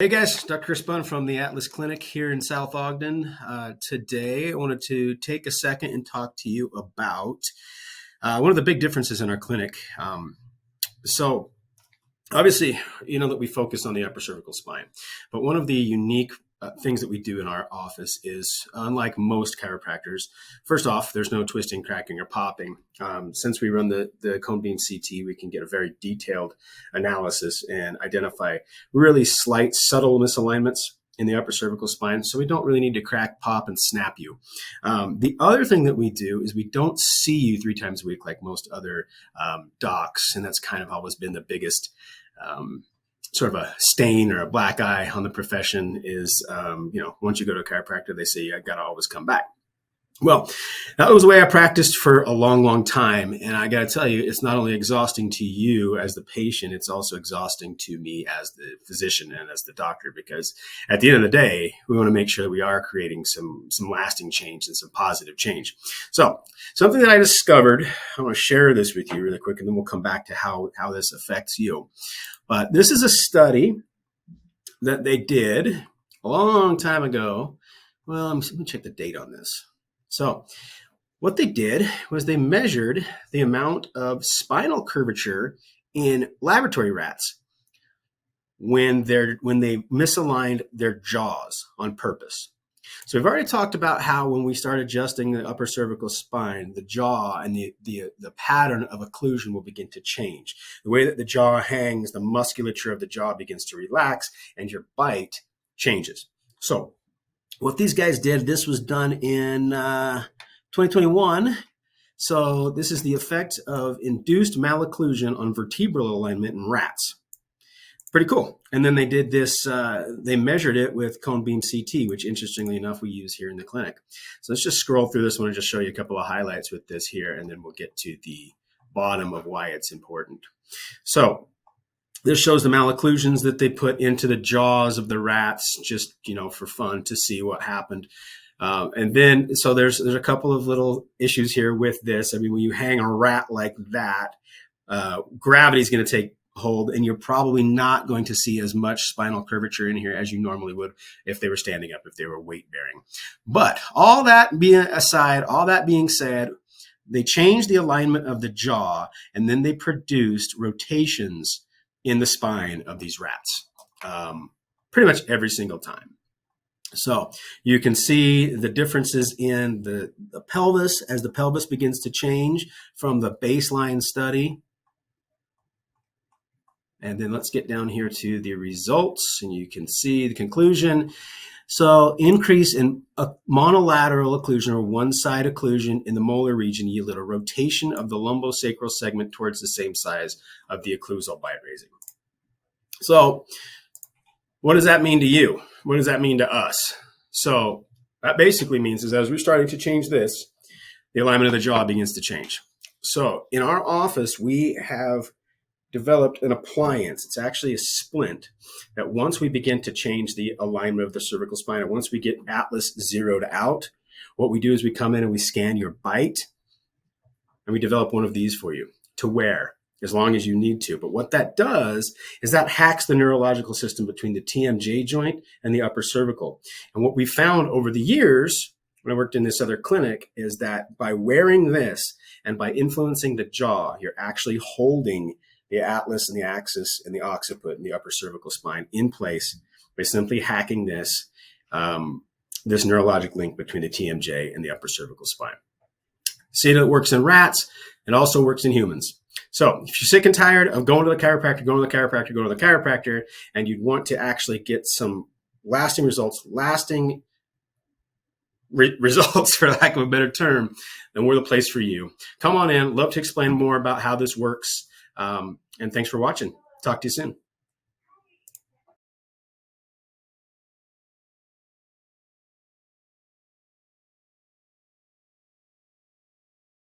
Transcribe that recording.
Hey guys, Dr. Chris Bunn from the Atlas Clinic here in South Ogden. Today I wanted to take a second and talk to you about one of the big differences in our clinic. So obviously, you know that we focus on the upper cervical spine, but one of the unique things that we do in our office is, unlike most chiropractors, first off, there's no twisting, cracking, or popping. Since we run the cone beam CT, we can get a very detailed analysis and identify really slight, subtle misalignments in the upper cervical spine. So we don't really need to crack, pop, and snap you. The other thing that we do is we don't see you 3 times a week like most other docs, and that's kind of always been the biggest sort of a stain or a black eye on the profession is, once you go to a chiropractor, they say you got to always come back. Well, that was the way I practiced for a long, long time. And I got to tell you, it's not only exhausting to you as the patient, it's also exhausting to me as the physician and as the doctor, because at the end of the day, we want to make sure that we are creating some lasting change and some positive change. So something that I discovered, I want to share this with you really quick, and then we'll come back to how this affects you. But this is a study that they did a long time ago. Well, let me check the date on this. So what they did was they measured the amount of spinal curvature in laboratory rats when they misaligned their jaws on purpose. So we've already talked about how when we start adjusting the upper cervical spine, the jaw and the pattern of occlusion will begin to change. The way that the jaw hangs, the musculature of the jaw begins to relax, and your bite changes. So what these guys did, this was done in 2021. So this is the effect of induced malocclusion on vertebral alignment in rats. Pretty cool. And then they did this, they measured it with cone beam CT, which interestingly enough, we use here in the clinic. So let's just scroll through this one and just show you a couple of highlights with this here, and then we'll get to the bottom of why it's important. So this shows the malocclusions that they put into the jaws of the rats, just, for fun to see what happened. And then, so there's a couple of little issues here with this. I mean, when you hang a rat like that, gravity is going to take hold, and you're probably not going to see as much spinal curvature in here as you normally would if they were standing up, if they were weight bearing. But all that being aside, all that being said, they changed the alignment of the jaw, and then they produced rotations in the spine of these rats, pretty much every single time. So you can see the differences in the pelvis as the pelvis begins to change from the baseline study. And then let's get down here to the results, and you can see the conclusion. So increase in monolateral occlusion, or one-side occlusion in the molar region, yielded a rotation of the lumbosacral segment towards the same size of the occlusal bite raising. So what does that mean to you? What does that mean to us? So that basically means is as we're starting to change this, the alignment of the jaw begins to change. So in our office, we have developed an appliance. It's actually a splint that once we begin to change the alignment of the cervical spine, and once we get Atlas zeroed out, what we do is we come in and we scan your bite, and we develop one of these for you to wear as long as you need to. But what that does is that hacks the neurological system between the TMJ joint and the upper cervical. And what we found over the years when I worked in this other clinic is that by wearing this and by influencing the jaw, you're actually holding the atlas and the axis and the occiput and the upper cervical spine in place by simply hacking this, this neurologic link between the TMJ and the upper cervical spine. See that it works in rats. It also works in humans. So if you're sick and tired of going to the chiropractor, and you'd want to actually get some lasting results, results, for lack of a better term, then we're the place for you. Come on in. Love to explain more about how this works. And thanks for watching. Talk to you soon.